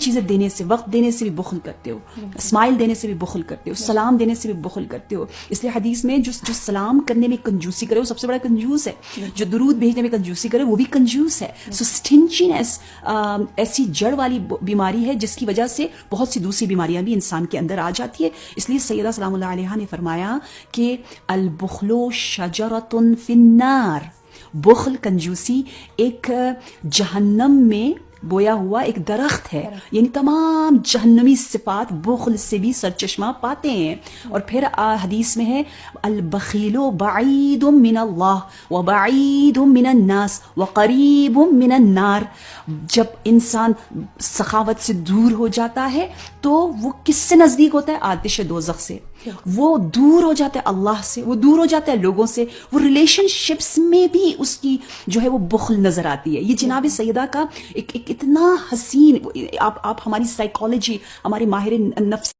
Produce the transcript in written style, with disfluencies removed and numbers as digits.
چیزیں دینے سے، وقت دینے سے بھی بخل کرتے ہو، اسمائل دینے سے بھی بخل کرتے ہو، سلام دینے سے بھی بخل کرتے ہو. اس لیے حدیث میں جو سلام کرنے میں کنجوسی کرے وہ سب سے بڑا کنجوس ہے، جو درود بھیجنے میں کنجوسی کرے وہ بھی کنجوس ہے. سو سٹنجینس ایسی جڑ والی بیماری ہے جس کی وجہ سے بہت سی دوسری بیماریاں بھی انسان کے اندر آ جاتی ہے. اس لیے سیدہ سلام اللہ علیہا نے فرمایا کہ البخل شجرۃ فی النار، بخل کنجوسی ایک جہنم میں بویا ہوا ایک درخت ہے، یعنی تمام جہنمی صفات بخل سے بھی سرچشمہ پاتے ہیں. اور پھر حدیث میں ہے البخیل بعید من اللہ وبعید من الناس وقریب من النار. جب انسان سخاوت سے دور ہو جاتا ہے تو وہ کس سے نزدیک ہوتا ہے؟ آتش دوزخ سے. وہ دور ہو جاتا ہے اللہ سے، وہ دور ہو جاتا ہے لوگوں سے، وہ ریلیشن شپس میں بھی اس کی جو ہے وہ بخل نظر آتی ہے. یہ جناب سیدہ کا ایک اتنا حسین، آپ ہماری سائیکالوجی، ہمارے ماہر نفس